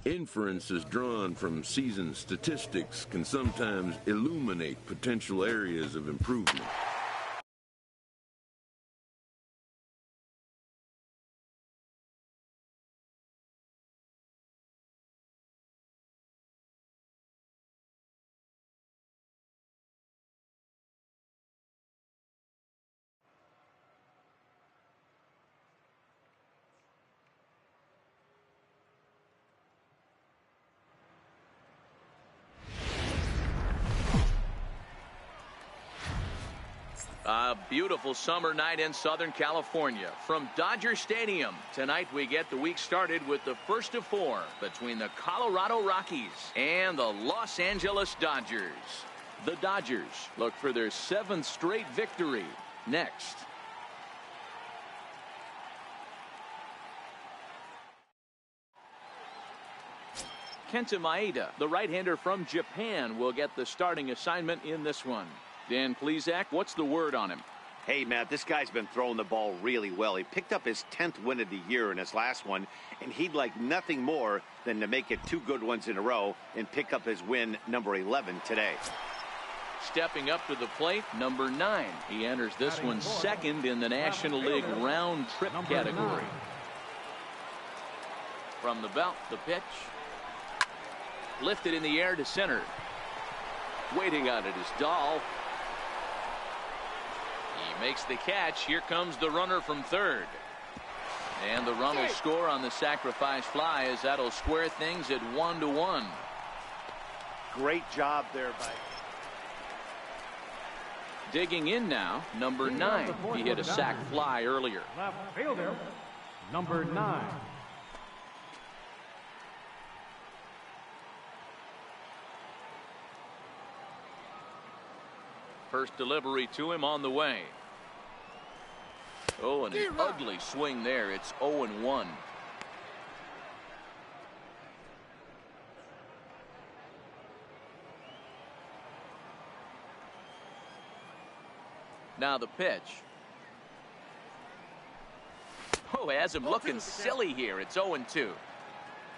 Inferences drawn from season statistics can sometimes illuminate potential areas of improvement. A beautiful summer night in Southern California from Dodger Stadium. Tonight we get the week started with the first of four between the Colorado Rockies and the Los Angeles Dodgers. The Dodgers look for their 7th straight victory next. Kenta Maeda, the right-hander from Japan, will get the starting assignment in this one. Dan Plesac, what's the word on him? Hey, Matt, this guy's been throwing the ball really well. He picked up his 10th win of the year in his last one, and he'd like nothing more than to make it 2 good ones in a row and pick up his win number 11 today. Stepping up to the plate, number 9. He enters this one second in the National League round trip category. From the belt, the pitch. Lifted in the air to center. Waiting on it is Dahl. He makes the catch. Here comes the runner from third. And the run will score on the sacrifice fly as that'll square things at 1-1. Great job there by... Digging in now, number 9. He hit a sac fly earlier. Left fielder, number 9. First delivery to him on the way. Oh, and an ugly swing there. It's 0-1. Now the pitch. Oh, has him looking silly here. It's 0-2.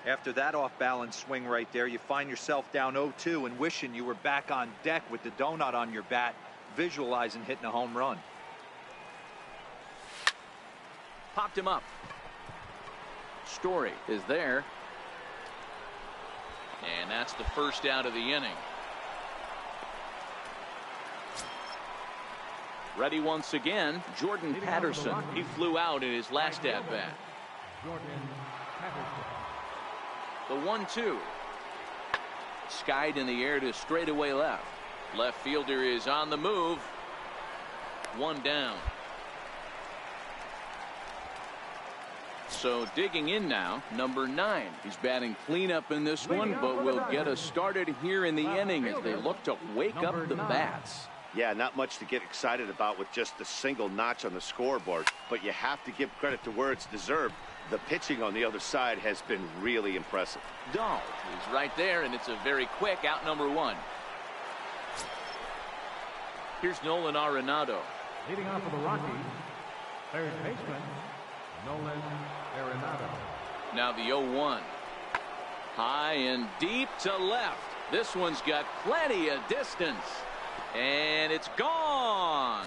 After that off-balance swing right there, you find yourself down 0-2 and wishing you were back on deck with the donut on your bat, visualizing hitting a home run. Popped him up. Story is there. And that's the first out of the inning. Ready once again, Jordan Patterson. He flew out in his last at-bat. The 1-2. Skied in the air to straightaway left. Left fielder is on the move. 1 down. So digging in now, number 9. He's batting cleanup in this one, but will get us started here in the inning as they look to wake up the bats. Yeah, not much to get excited about with just a single notch on the scoreboard, but you have to give credit to where it's deserved. The pitching on the other side has been really impressive. Dahl is right there, and it's a very quick out number 1. Here's Nolan Arenado. Leading off for the Rockies, third baseman, Nolan Arenado. Now the 0-1. High and deep to left. This one's got plenty of distance. And it's gone.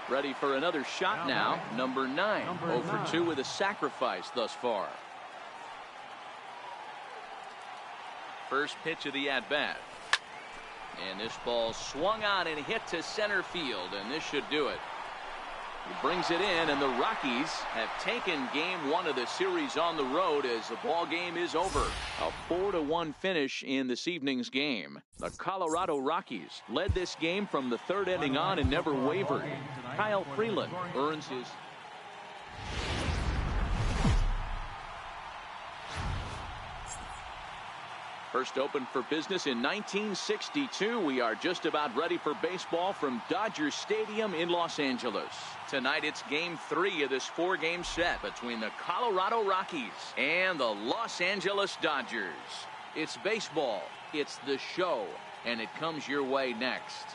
Ready for another shot now. Number 9. 0 for 2 with a sacrifice thus far. First pitch of the at-bat. And this ball swung on and hit to center field, and this should do it. He brings it in, and the Rockies have taken game 1 of the series on the road as the ball game is over. A 4-1 finish in this evening's game. The Colorado Rockies led this game from the 3rd inning on and never wavered. Kyle Freeland earns his... First opened for business in 1962. We are just about ready for baseball from Dodger Stadium in Los Angeles. Tonight it's game 3 of this 4-game set between the Colorado Rockies and the Los Angeles Dodgers. It's baseball, it's the show, and it comes your way next.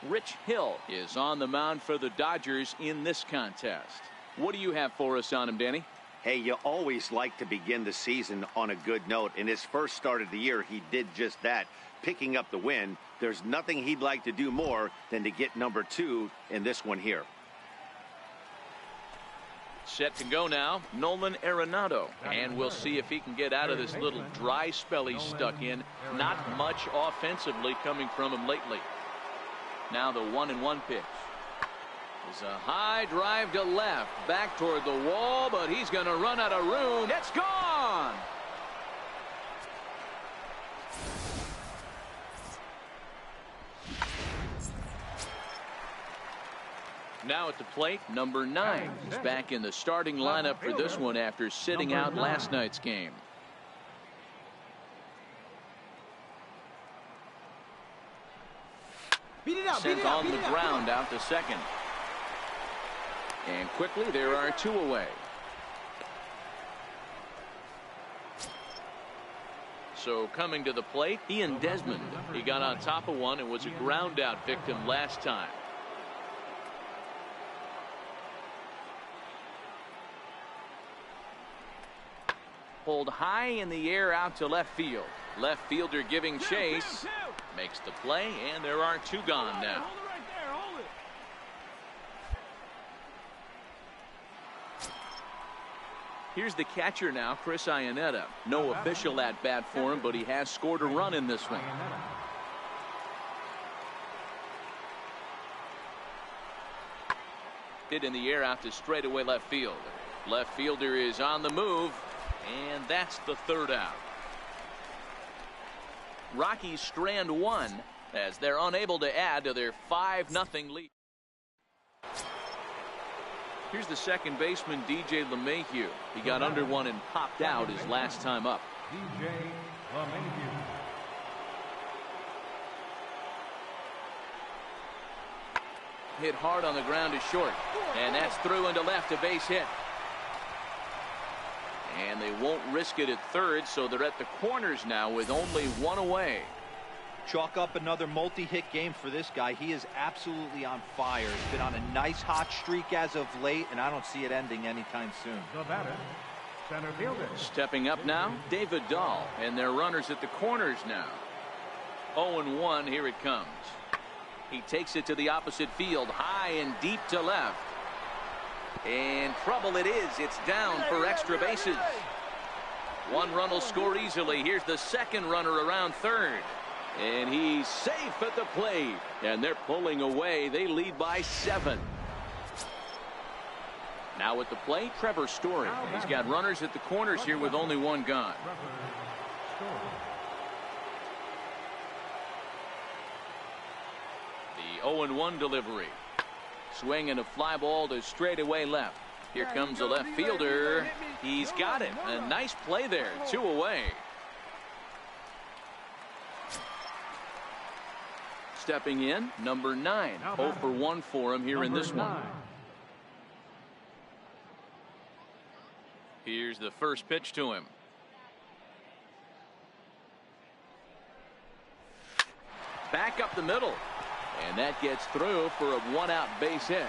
Rich Hill is on the mound for the Dodgers in this contest. What do you have for us on him, Danny? Hey, you always like to begin the season on a good note. In his first start of the year, he did just that, picking up the win. There's nothing he'd like to do more than to get number 2 in this one here. Set to go now, Nolan Arenado. And we'll see if he can get out of this little dry spell he's stuck in. Not much offensively coming from him lately. Now the 1-1 pitch. It's a high drive to left, back toward the wall, but he's going to run out of room. It's gone. Now at the plate, number 9. He's back in the starting lineup for this one after sitting out last night's game. Sent on the ground out to second. And quickly there are 2 away. So coming to the plate, Ian Desmond. He got on top of one and was a ground out victim last time. Pulled high in the air out to left field. Left fielder giving chase. Makes the play, and there are 2 gone now. Here's the catcher now, Chris Iannetta. No official at bat for him, but he has scored a run in this one. Hit in the air out to straightaway left field. Left fielder is on the move, and that's the 3rd out. Rockies strand 1 as they're unable to add to their 5-0 lead. Here's the second baseman, DJ LeMahieu. He got under one and popped out his last time up. DJ LeMahieu. Hit hard on the ground to short, and that's through into left, a base hit. And they won't risk it at third, so they're at the corners now with only 1 away. Chalk up another multi-hit game for this guy. He is absolutely on fire. He's been on a nice hot streak as of late, and I don't see it ending anytime soon. The batter, center fielder. Stepping up now, David Dahl, and their runners at the corners now. 0-1, here it comes. He takes it to the opposite field, high and deep to left. And trouble it is. It's down for extra bases. 1 run will score easily. Here's the second runner around third. And he's safe at the plate. And they're pulling away. They lead by 7. Now at the plate, Trevor Story. He's got runners at the corners here with only 1 gone. The 0-1 delivery. Swing and a fly ball to straightaway left. Here comes the left fielder. He's got it. A nice play there. 2 away. Stepping in, number 9. 0 for 1 for him here in this one. Here's the first pitch to him. Back up the middle. And that gets through for a 1-out base hit.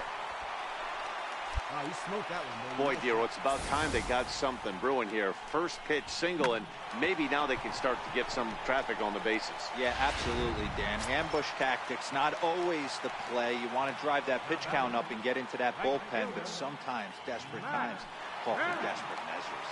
Oh, he smoked that one. Boy, Dero, it's about time they got something brewing here. First pitch single, and maybe now they can start to get some traffic on the bases. Yeah, absolutely, Dan. Ambush tactics, not always the play. You want to drive that pitch count up and get into that bullpen, but sometimes desperate times call for desperate measures.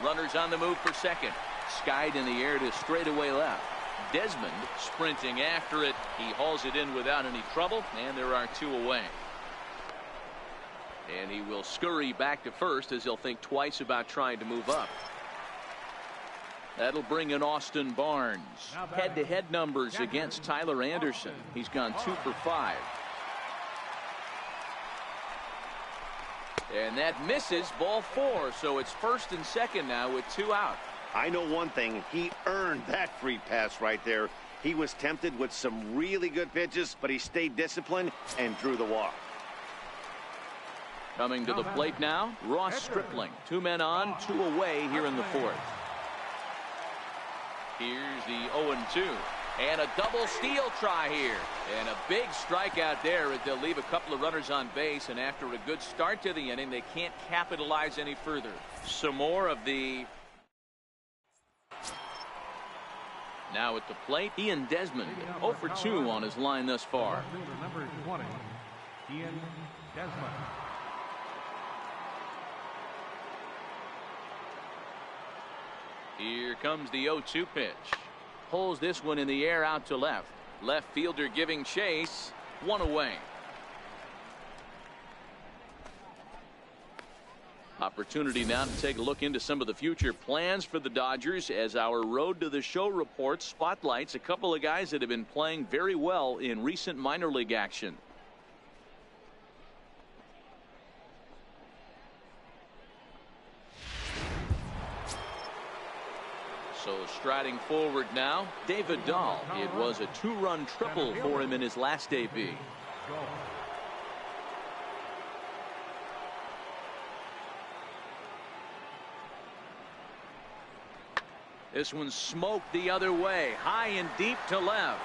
Runners on the move for second. Skied in the air to straightaway left. Desmond sprinting after it. He hauls it in without any trouble, and there are 2 away. And he will scurry back to first as he'll think twice about trying to move up. That'll bring in Austin Barnes. Head-to-head numbers against Tyler Anderson. He's gone 2 for 5. And that misses, ball 4. So it's first and second now with 2 out. I know one thing. He earned that free pass right there. He was tempted with some really good pitches, but he stayed disciplined and drew the walk. Coming to the plate now, Ross Stripling. 2 men on, 2 away here in the 4th. Here's the 0-2. And a double steal try here. And a big strikeout there as they'll leave a couple of runners on base. And after a good start to the inning, they can't capitalize any further. Some more of the... Now at the plate, Ian Desmond, 0 for 2 on his line thus far. Number 20, Ian Desmond. Here comes the 0-2 pitch. Pulls this one in the air out to left. Left fielder giving chase. One away. Opportunity now to take a look into some of the future plans for the Dodgers as our Road to the Show report spotlights a couple of guys that have been playing very well in recent minor league action. So striding forward now, David Dahl. It was a 2-run triple for him in his last AB. This one smoked the other way, high and deep to left.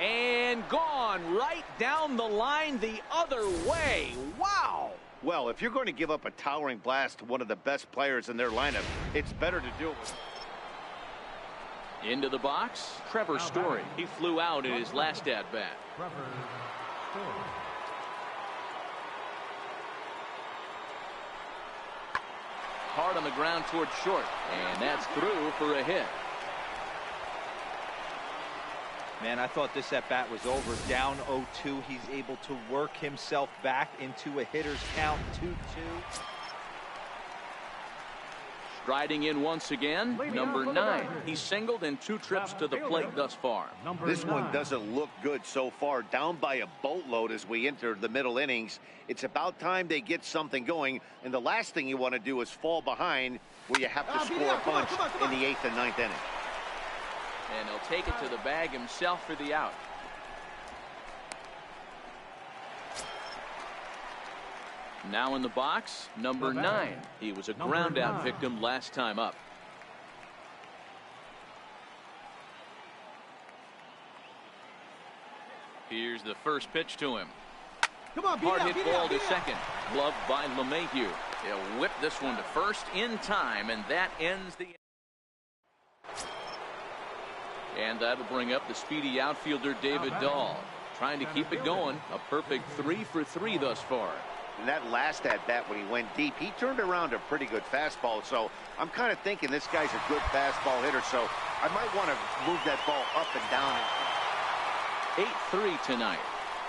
And gone right down the line the other way. Wow! Well, if you're going to give up a towering blast to one of the best players in their lineup, it's better to do it with... Into the box, Trevor Story. He flew out in his last at-bat. Trevor Story. Hard on the ground towards short, and that's through for a hit. Man, I thought this at-bat was over. Down 0-2. He's able to work himself back into a hitter's count, 2-2. Striding in once again, number 9. He's singled in 2 trips to the plate thus far. This one doesn't look good so far. Down by a boatload as we enter the middle innings. It's about time they get something going. And the last thing you want to do is fall behind where you have to score a bunch in the 8th and 9th inning. And he'll take it to the bag himself for the out. Now in the box, number 9. He was a ground out victim last time up. Here's the first pitch to him. Hard hit ball to second. Gloved by LeMahieu. He'll whip this one to first in time, and that ends the... And that'll bring up the speedy outfielder David Dahl. Trying to keep it going. A perfect 3 for 3 thus far. And that last at-bat when he went deep, he turned around a pretty good fastball. So I'm kind of thinking this guy's a good fastball hitter. So I might want to move that ball up and down. 8-3 tonight.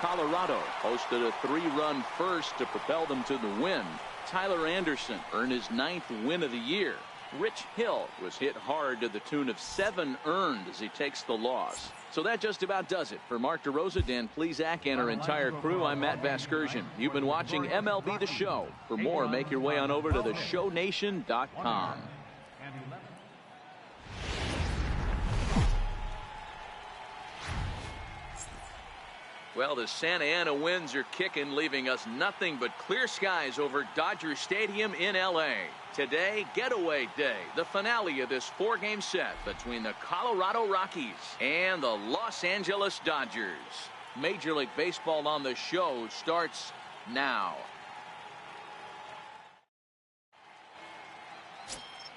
Colorado posted a 3-run first to propel them to the win. Tyler Anderson earned his 9th win of the year. Rich Hill was hit hard to the tune of 7 earned as he takes the loss. So that just about does it. For Mark DeRosa, Dan Plesac, and our entire crew, I'm Matt Vasgersian. You've been watching MLB The Show. For more, make your way on over to theshownation.com. Well, the Santa Ana winds are kicking, leaving us nothing but clear skies over Dodger Stadium in L.A. Today, Getaway Day, the finale of this 4-game set between the Colorado Rockies and the Los Angeles Dodgers. Major League Baseball on the Show starts now.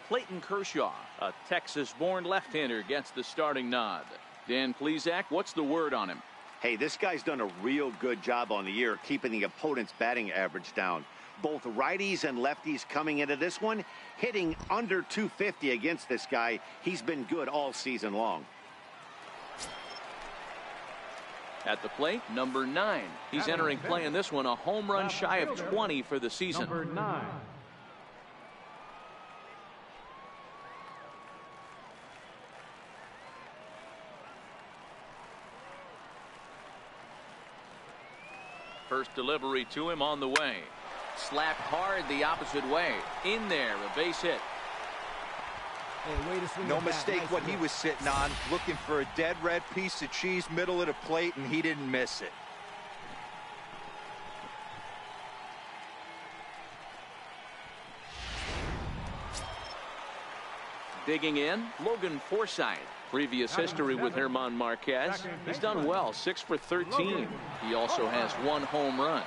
Clayton Kershaw, a Texas-born left-hander, gets the starting nod. Dan Plesac, what's the word on him? Hey, this guy's done a real good job on the year keeping the opponent's batting average down. Both righties and lefties coming into this one, hitting under 250 against this guy. He's been good all season long. At the plate, number 9. He's entering play in this one, a home run shy of 20 for the season. Number 9. First delivery to him on the way. Slapped hard the opposite way. In there, a base hit. Hey, no mistake what he was sitting on. Looking for a dead red piece of cheese, middle of the plate, and he didn't miss it. Digging in, Logan Forsythe. Previous history with German Marquez. He's done well, 6 for 13. He also has 1 home run.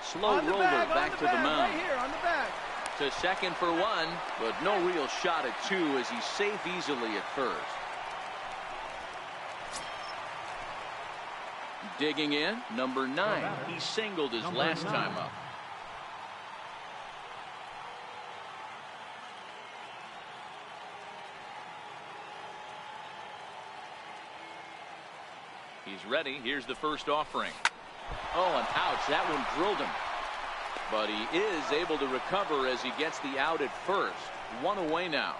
Slow roller back to the mound. Right here, on the back. To second for 1, but no real shot at 2 as he's safe easily at first. Digging in, number 9. He singled his last time up. He's ready. Here's the first offering. Oh, and ouch, that one drilled him. But he is able to recover as he gets the out at first. 1 away now.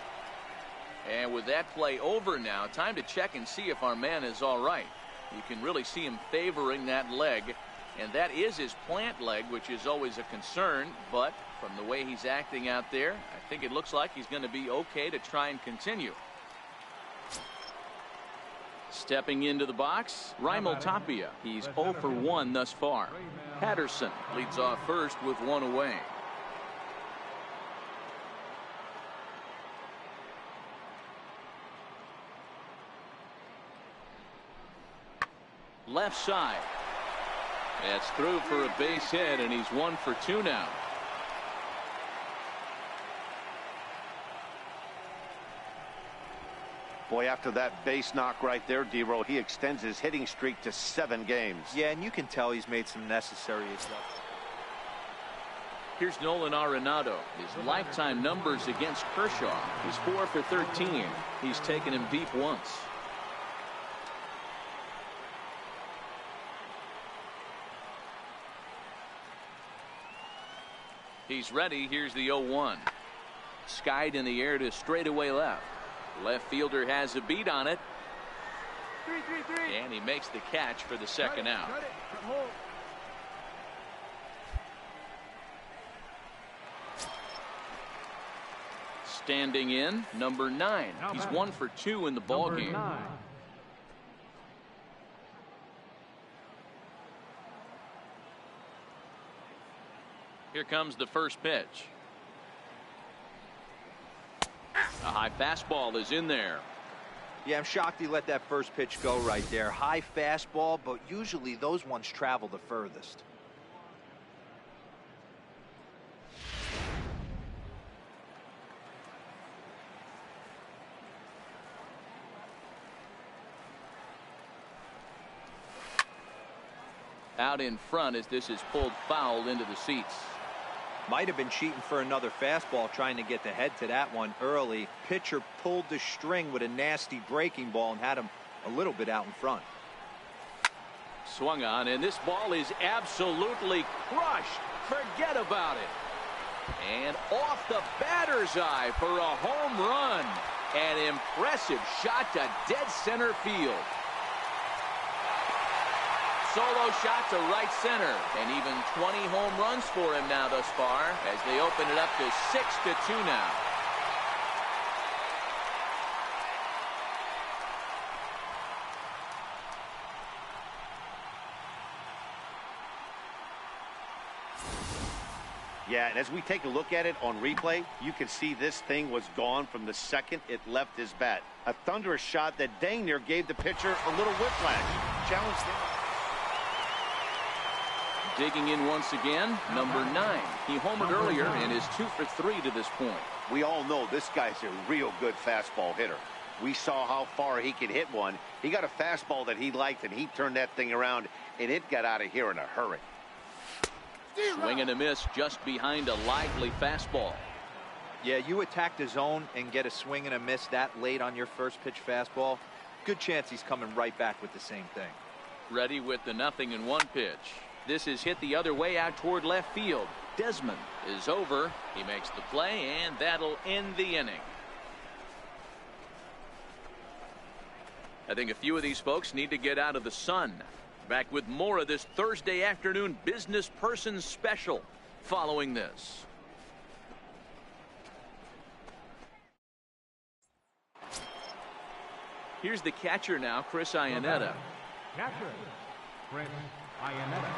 And with that play over now, time to check and see if our man is all right. You can really see him favoring that leg, and that is his plant leg, which is always a concern. But from the way he's acting out there, I think it looks like he's going to be okay to try and continue. Stepping into the box, Raimel Tapia. He's 0 for 1 thus far. Patterson leads off first with 1 away. Left side. That's through for a base hit, and he's 1 for 2 now. Boy, after that base knock right there, D-Roll, he extends his hitting streak to 7 games. Yeah, and you can tell he's made some necessary adjustments. Here's Nolan Arenado. His lifetime numbers against Kershaw. He's 4 for 13. He's taken him deep once. He's ready. Here's the 0-1. Skied in the air to straightaway left. Left fielder has a beat on it. 3-3-3. And he makes the catch for the second out. Standing in, number 9. He's 1 for 2 in the ball game. Here comes the first pitch. A high fastball is in there. Yeah, I'm shocked he let that first pitch go right there. High fastball, but usually those ones travel the furthest. Out in front as this is pulled foul into the seats. Might have been cheating for another fastball, trying to get the head to that one early. Pitcher pulled the string with a nasty breaking ball and had him a little bit out in front. Swung on, and this ball is absolutely crushed. Forget about it. And off the batter's eye for a home run. An impressive shot to dead center field. Solo shot to right center, and even 20 home runs for him now thus far as they open it up to 6-2 now. Yeah, and as we take a look at it on replay, you can see this thing was gone from the second it left his bat. A thunderous shot that dang near gave the pitcher a little whiplash. Challenged him. Digging in once again, number 9. He homered earlier and is 2 for 3 to this point. We all know this guy's a real good fastball hitter. We saw how far he could hit one. He got a fastball that he liked, and he turned that thing around, and it got out of here in a hurry. Swing and a miss just behind a lively fastball. Yeah, you attack the zone and get a swing and a miss that late on your first pitch fastball. Good chance he's coming right back with the same thing. Ready with the 0-1 pitch. This is hit the other way out toward left field. Desmond is over. He makes the play, and that'll end the inning. I think a few of these folks need to get out of the sun. Back with more of this Thursday afternoon Business Person Special following this. Here's the catcher now, Chris Iannetta. Catcher, Chris Iannetta.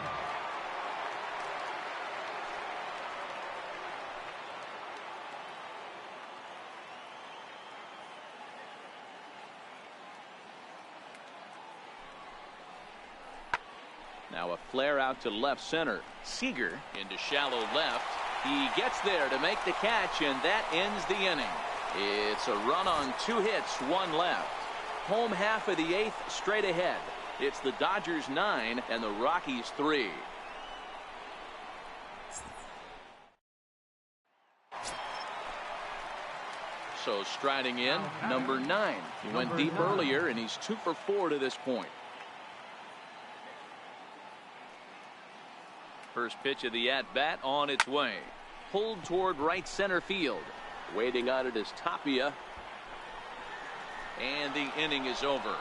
Now a flare out to left center. Seager into shallow left. He gets there to make the catch, and that ends the inning. It's a run on 2 hits, 1 left. Home half of the 8th straight ahead. It's the Dodgers 9 and the Rockies 3. So striding in, number 9. He went deep earlier, and he's 2 for 4 to this point. First pitch of the at-bat on its way. Pulled toward right center field. Waiting on it is Tapia. And the inning is over.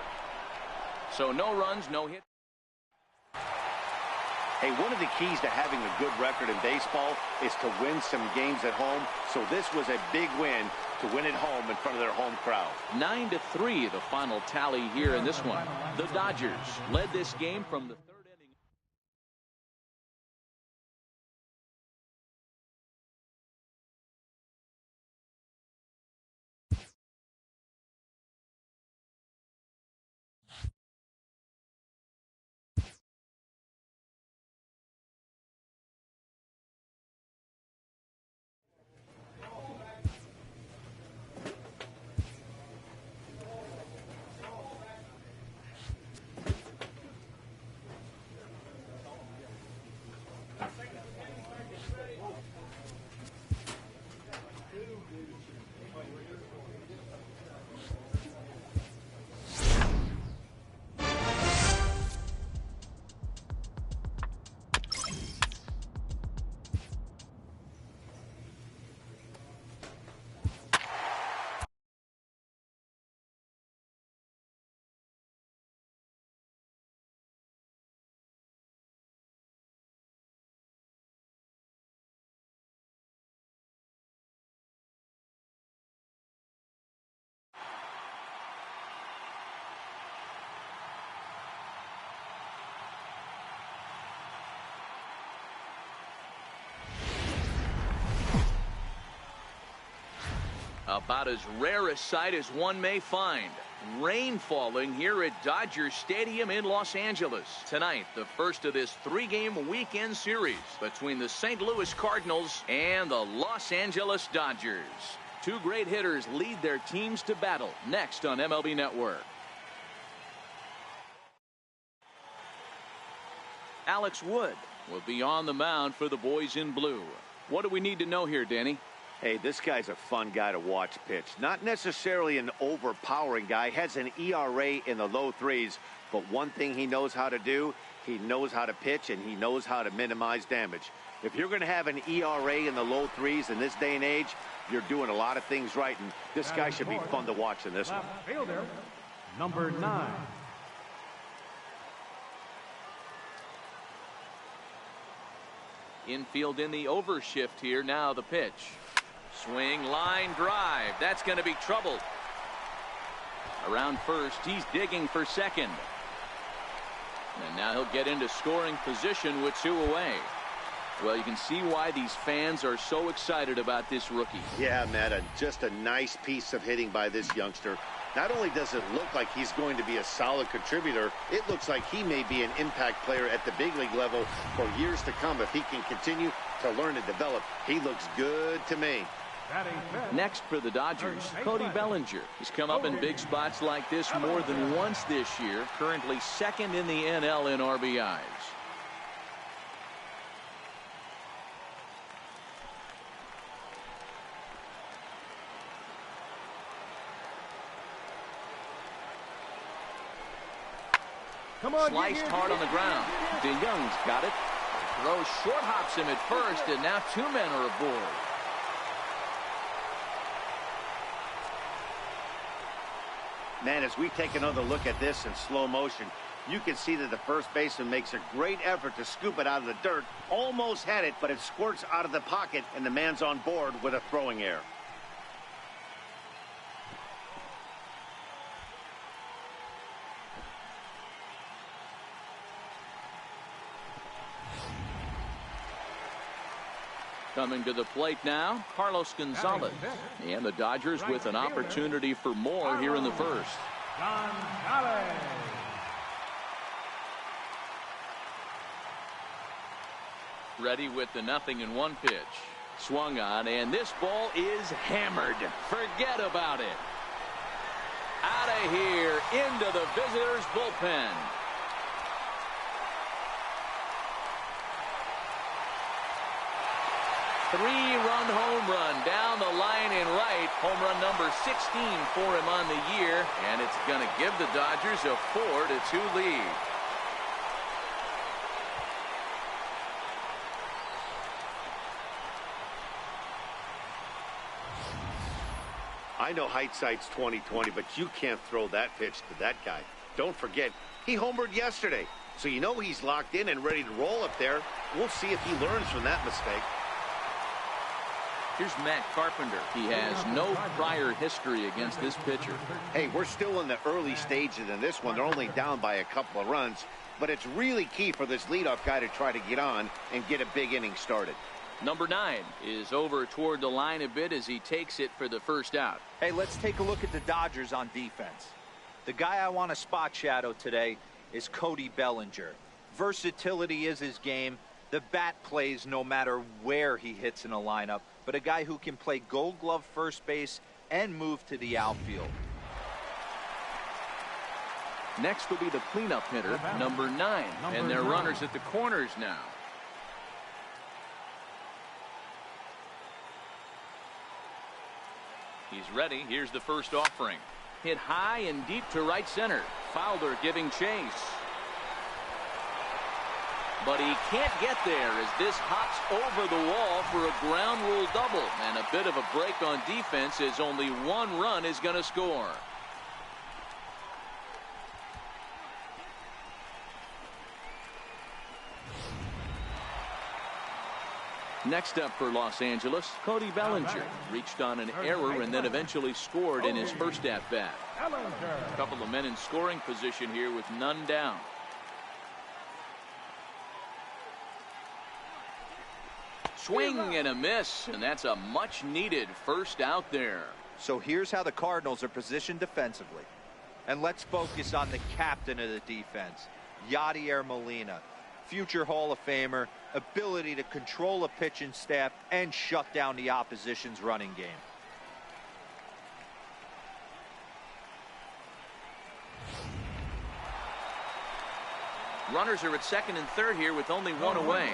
So no runs, no hit. Hey, one of the keys to having a good record in baseball is to win some games at home. So this was a big win to win at home in front of their home crowd. 9-3 the final tally here in this one. The Dodgers led this game from the 3rd inning. About as rare a sight as one may find. Rain falling here at Dodger Stadium in Los Angeles. Tonight, the first of this 3-game weekend series between the St. Louis Cardinals and the Los Angeles Dodgers. 2 great hitters lead their teams to battle next on MLB Network. Alex Wood will be on the mound for the boys in blue. What do we need to know here, Danny? Hey, this guy's a fun guy to watch pitch. Not necessarily an overpowering guy. Has an ERA in the low 3s. But one thing he knows how to do, he knows how to pitch, and he knows how to minimize damage. If you're going to have an ERA in the low 3s in this day and age, you're doing a lot of things right. And this guy should be fun to watch in this one. Fielder, number 9. Infield in the overshift here. Now the pitch. Swing, line drive. That's going to be trouble. Around first, he's digging for second. And now he'll get into scoring position with 2 away. Well, you can see why these fans are so excited about this rookie. Yeah, Matt, just a nice piece of hitting by this youngster. Not only does it look like he's going to be a solid contributor, it looks like he may be an impact player at the big league level for years to come if he can continue to learn and develop. He looks good to me. Next for the Dodgers, Cody Bellinger. He's come up in big spots like this more than once this year. Currently 2nd in the NL in RBIs. Sliced hard on the ground. DeYoung's got it. Throws short, hops him at first, and now 2 men are aboard. Man, as we take another look at this in slow motion, you can see that the first baseman makes a great effort to scoop it out of the dirt. Almost had it, but it squirts out of the pocket, and the man's on board with a throwing error. Coming to the plate now, Carlos Gonzalez. And the Dodgers with an opportunity for more here in the first. Ready with the 0-1 pitch. Swung on, and this ball is hammered. Forget about it. Out of here, into the visitors' bullpen. Three-run home run down the line and right. Home run number 16 for him on the year, and it's going to give the Dodgers a 4-2 lead. I know hindsight's 20/20, but you can't throw that pitch to that guy. Don't forget, he homered yesterday, so you know he's locked in and ready to roll up there. We'll see if he learns from that mistake. Here's Matt Carpenter. He has no prior history against this pitcher. Hey, we're still in the early stages in this one. They're only down by a couple of runs, but it's really key for this leadoff guy to try to get on and get a big inning started. Number 9 is over toward the line a bit as he takes it for the first out. Hey, let's take a look at the Dodgers on defense. The guy I want to spot shadow today is Cody Bellinger. Versatility is his game. The bat plays no matter where he hits in a lineup, but a guy who can play Gold Glove first base and move to the outfield. Next will be the cleanup hitter, number 9, and their runners at the corners now. He's ready. Here's the first offering. Hit high and deep to right center. Fowler giving chase. But he can't get there as this hops over the wall for a ground rule double. And a bit of a break on defense as only one run is going to score. Next up for Los Angeles, Cody Bellinger reached on an error and then eventually scored in his first at-bat. A couple of men in scoring position here with none down. Swing and a miss, and that's a much-needed first out there. So here's how the Cardinals are positioned defensively. And let's focus on the captain of the defense, Yadier Molina. Future Hall of Famer, ability to control a pitching staff and shut down the opposition's running game. Runners are at second and third here with only one away.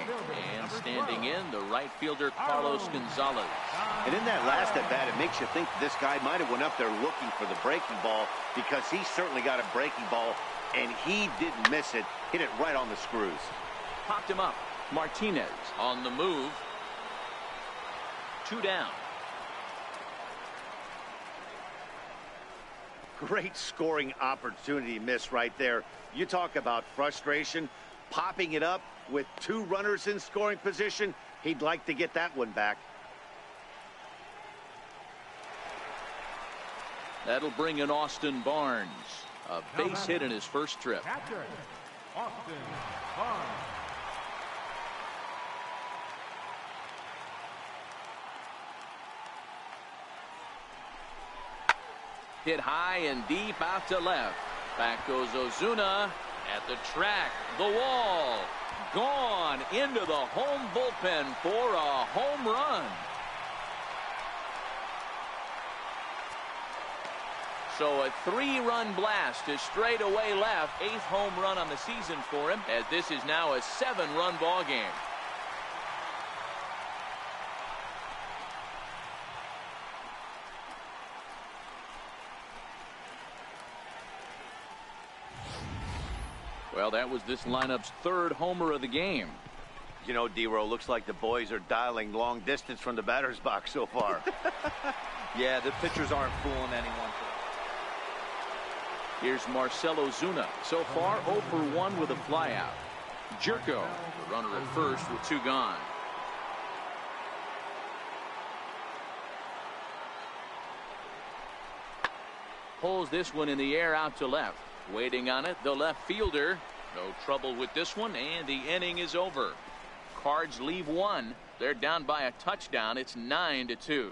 And standing in, the right fielder, Carlos Gonzalez. And in that last at-bat, it makes you think this guy might have went up there looking for the breaking ball, because he certainly got a breaking ball, and he didn't miss it. Hit it right on the screws. Popped him up. Martinez on the move. 2 down. Great scoring opportunity miss right there. You talk about frustration. Popping it up with 2 runners in scoring position. He'd like to get that one back. That'll bring in Austin Barnes. A base hit in his first trip. Catcher, Austin Barnes. Hit high and deep out to left. Back goes Ozuna at the track. The wall. Gone into the home bullpen for a home run. So a 3-run blast to straightaway left. 8th home run on the season for him, as this is now a 7-run ball game. Well, that was this lineup's 3rd homer of the game. You know, D-Row, looks like the boys are dialing long distance from the batter's box so far. Yeah, the pitchers aren't fooling anyone. Here's Marcell Ozuna. So far, 0 for 1 with a flyout. Jerko, the runner at first with 2 gone. Pulls this one in the air out to left. Waiting on it, the left fielder. No trouble with this one, and the inning is over. Cards leave 1. They're down by a touchdown. It's 9-2.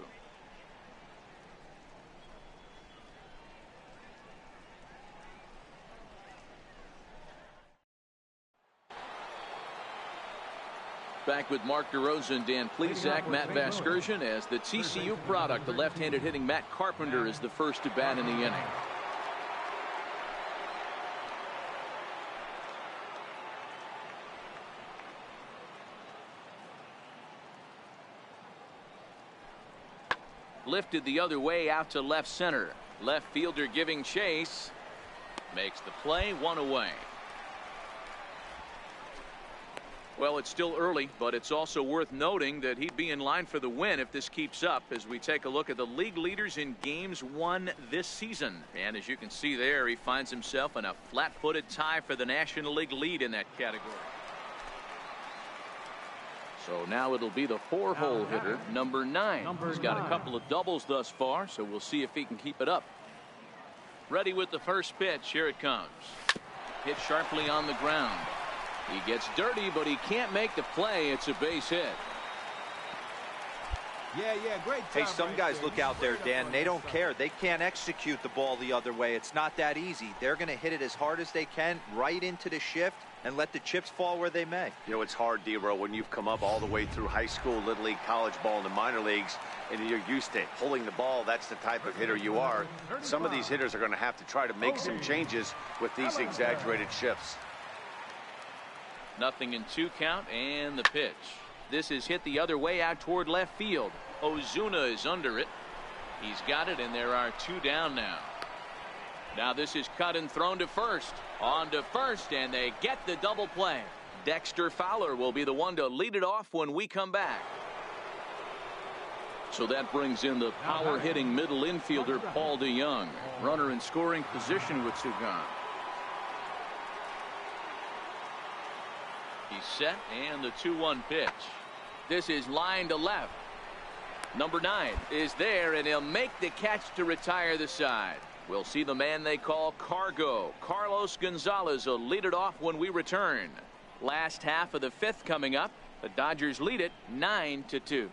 Back with Mark DeRosa, Dan Plesac, Matt Vasgersian as the TCU product. The left-handed hitting Matt Carpenter is the first to bat in the inning. Lifted the other way out to left center. Left fielder giving chase. Makes the play, one away. Well, it's still early, but it's also worth noting that he'd be in line for the win if this keeps up as we take a look at the league leaders in games won this season. And as you can see there, he finds himself in a flat-footed tie for the National League lead in that category. So now it'll be the 4-hole hitter, number 9. He's got a couple of doubles thus far, so we'll see if he can keep it up. Ready with the first pitch. Here it comes. Hit sharply on the ground. He gets dirty, but he can't make the play. It's a base hit. Yeah, great. Hey, some guys look out there, Dan. They don't care. They can't execute the ball the other way. It's not that easy. They're going to hit it as hard as they can right into the shift and let the chips fall where they may. You know, it's hard, D-Row, when you've come up all the way through high school, little league, college ball, and the minor leagues, and you're used to pulling the ball. That's the type of hitter you are. Some of these hitters are going to have to try to make some changes with these exaggerated shifts. 0-2 count, and the pitch. This is hit the other way out toward left field. Ozuna is under it. He's got it, and there are 2 down now. Now this is cut and thrown to first. On to first, and they get the double play. Dexter Fowler will be the one to lead it off when we come back. So that brings in the power-hitting middle infielder Paul DeYoung. Runner in scoring position with 2 gone. He's set, and the 2-1 pitch. This is line to left. Number 9 is there, and he'll make the catch to retire the side. We'll see the man they call Cargo. Carlos Gonzalez will lead it off when we return. Last half of the 5th coming up. The Dodgers lead it 9-2.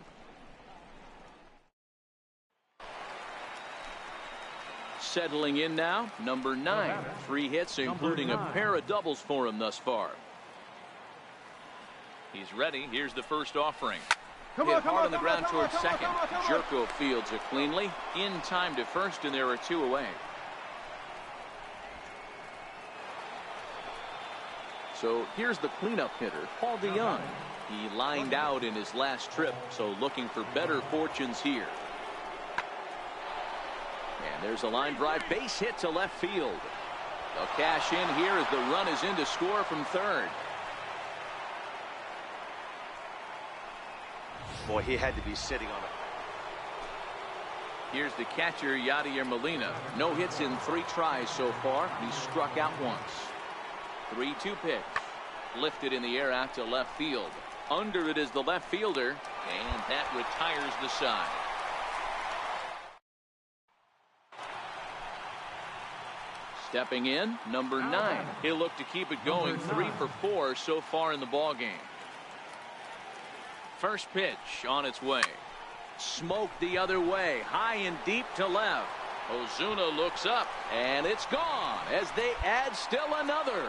Settling in now, number 9. 3 hits, including a pair of doubles for him thus far. He's ready. Here's the first offering. Hit hard on the ground towards second. Jerko fields it cleanly. In time to first, and there are 2 away. So here's the cleanup hitter, Paul DeYoung. He lined out in his last trip, so looking for better fortunes here. And there's a line drive base hit to left field. They'll cash in here as the run is in to score from third. Boy, he had to be sitting on it. Here's the catcher, Yadier Molina. No hits in 3 tries so far. He struck out once. 3-2 pitch. Lifted in the air out to left field. Under it is the left fielder, and that retires the side. Stepping in, number 9. He'll look to keep it going. 3 for 4 so far in the ball game. First pitch on its way. Smoked the other way, high and deep to left. Ozuna looks up, and it's gone as they add still another.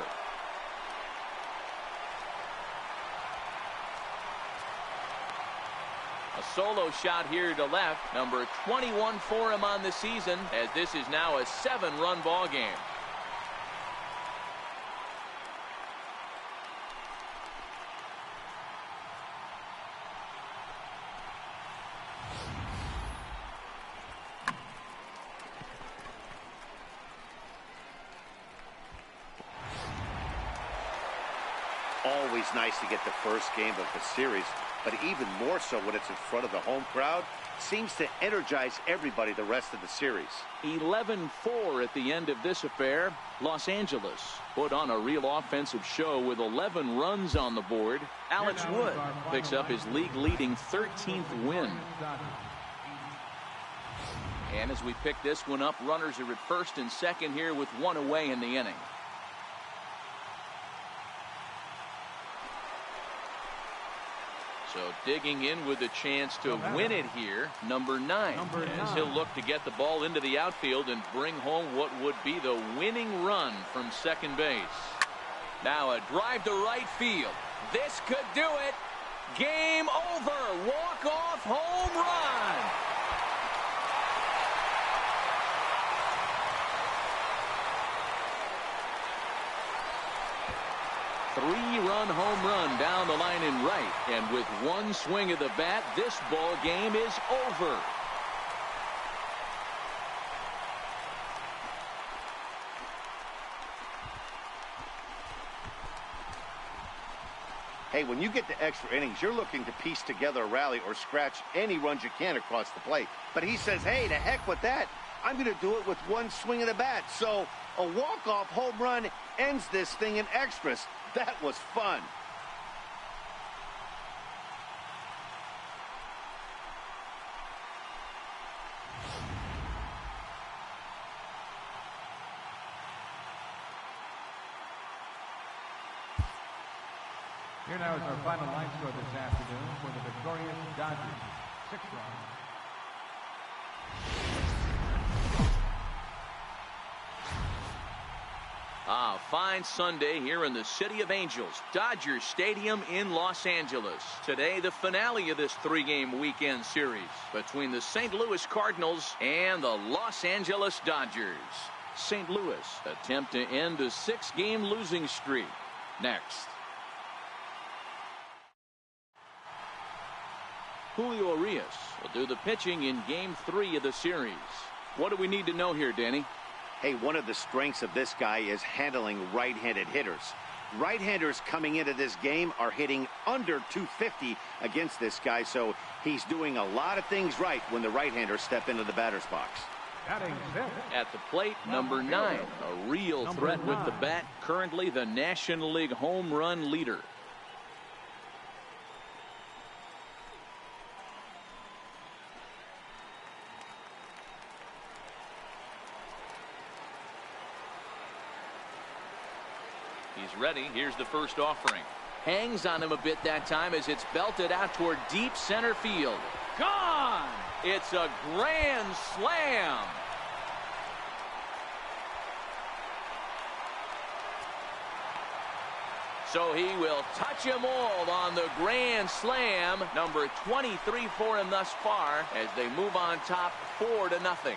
A solo shot here to left. Number 21 for him on the season, as this is now a 7-run ball game. Always nice to get the first game of the series, but even more so when it's in front of the home crowd. Seems to energize everybody the rest of the series. 11-4 at the end of this affair. Los Angeles put on a real offensive show with 11 runs on the board. Alex Wood picks up his league-leading 13th win. And as we pick this one up, runners are at first and second here with 1 away in the inning. So digging in with a chance to win it here, number 9. As he'll look to get the ball into the outfield and bring home what would be the winning run from second base. Now a drive to right field. This could do it. Game over. Walk-off home run. Three-run home run down the line in right. And with one swing of the bat, this ball game is over. Hey, when you get to extra innings, you're looking to piece together a rally or scratch any runs you can across the plate. But he says, hey, to heck with that. I'm going to do it with one swing of the bat. So a walk-off home run ends this thing in extras. That was fun. Here now is our final line score this afternoon for the victorious Dodgers. 6 runs. Fine Sunday here in the City of Angels, Dodger Stadium in Los Angeles. Today, the finale of this three-game weekend series between the St. Louis Cardinals and the Los Angeles Dodgers. St. Louis attempt to end a 6-game losing streak. Next. Julio Urias will do the pitching in Game 3 of the series. What do we need to know here, Danny? Hey, one of the strengths of this guy is handling right-handed hitters. Right-handers coming into this game are hitting under 250 against this guy, so he's doing a lot of things right when the right-handers step into the batter's box. At the plate, number 9, a real threat with the bat, currently the National League home run leader. He's ready. Here's the first offering. Hangs on him a bit that time as it's belted out toward deep center field. Gone! It's a grand slam. So he will touch them all on the grand slam. Number 23 for him thus far as they move on top 4-0.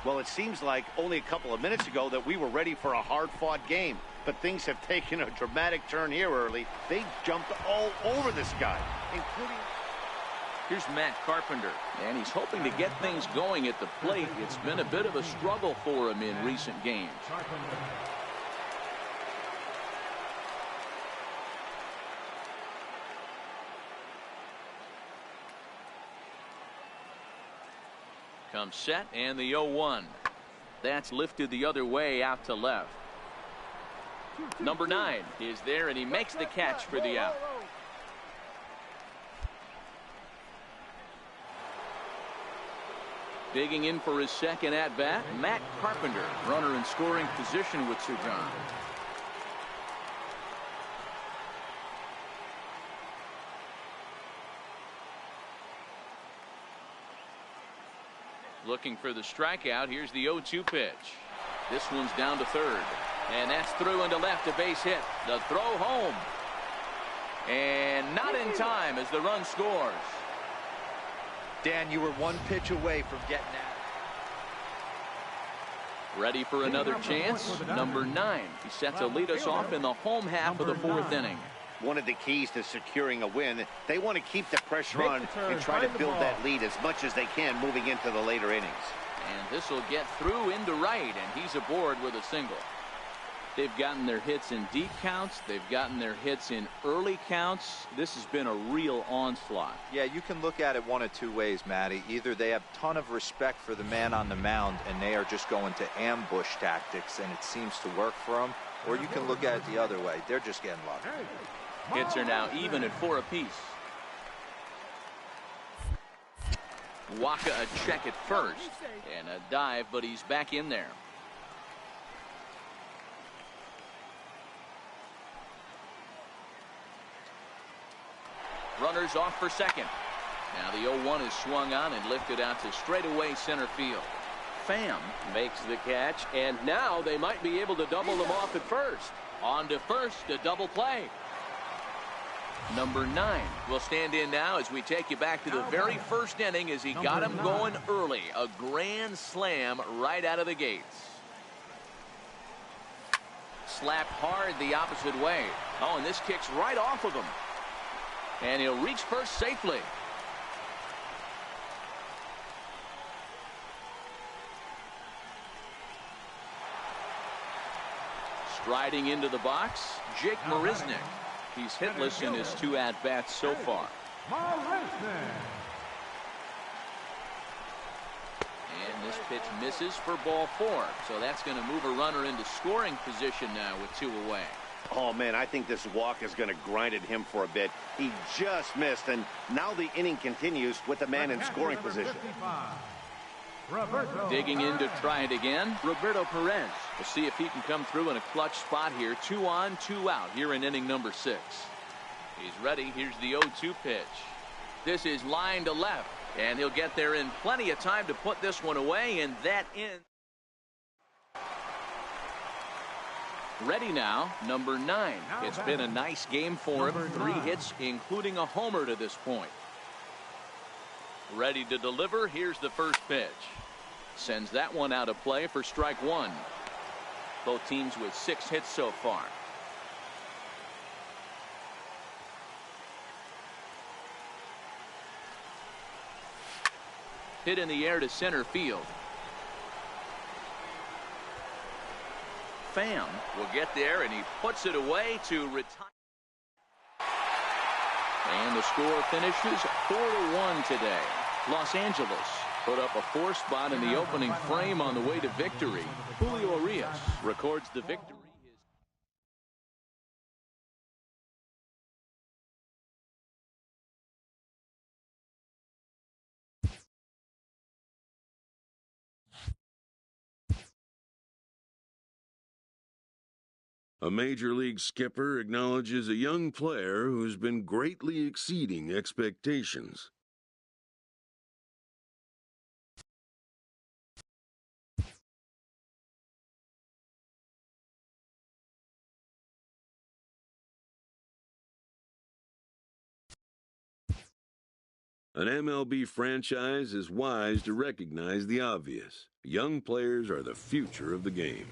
Well, it seems like only a couple of minutes ago that we were ready for a hard-fought game. But things have taken a dramatic turn here early. They jumped all over this guy, including... Here's Matt Carpenter, and he's hoping to get things going at the plate. It's been a bit of a struggle for him in recent games. Comes set, and the 0-1. That's lifted the other way out to left. Number 9 is there, and he makes the catch for the out. Digging in for his second at-bat, Matt Carpenter, runner in scoring position with Sir John. Looking for the strikeout. Here's the 0-2 pitch. This one's down to third. And that's through into left, a base hit. The throw home. And not in time as the run scores. Dan, you were one pitch away from getting that. Ready for another chance. Number 9. He set to lead us off in the home half of the 4th inning. One of the keys to securing a win, they want to keep the pressure on and try to build that lead as much as they can moving into the later innings. And this will get through into right, and he's aboard with a single. They've gotten their hits in deep counts. They've gotten their hits in early counts. This has been a real onslaught. Yeah, you can look at it one of two ways, Matty. Either they have a ton of respect for the man on the mound, and they are just going to ambush tactics, and it seems to work for them. Or you can look at it the other way. They're just getting lucky. Hits are now even at 4 apiece. Waka a check at first. And a dive, but he's back in there. Runners off for second. Now the 0-1 is swung on and lifted out to straightaway center field. Pham makes the catch, and now they might be able to double them off at first. On to first, a double play. Number 9 will stand in now as we take you back to the very first inning as he got him going early. A grand slam right out of the gates. Slapped hard the opposite way. Oh, and this kicks right off of him. And he'll reach first safely. Striding into the box, Jake Marisnick. He's hitless in his 2 at-bats so far. And this pitch misses for ball 4. So that's going to move a runner into scoring position now with 2 away. Oh, man, I think this walk is going to grind at him for a bit. He just missed, and now the inning continues with the man in scoring position. Digging in to try it again, Roberto Perez. We'll see if he can come through in a clutch spot here. 2 on, 2 out here in inning number 6. He's ready. Here's the 0-2 pitch. This is line to left, and he'll get there in plenty of time to put this one away, and that ends. Ready now, number 9. It's been a nice game for him. 3 hits, including a homer to this point. Ready to deliver. Here's the first pitch. Sends that one out of play for strike 1. Both teams with 6 hits so far. Hit in the air to center field. Pham will get there, and he puts it away to retire. And the score finishes 4-1 today. Los Angeles put up a 4 spot in the opening frame on the way to victory. Julio Urias records the victory. A major league skipper acknowledges a young player who's been greatly exceeding expectations. An MLB franchise is wise to recognize the obvious. Young players are the future of the game.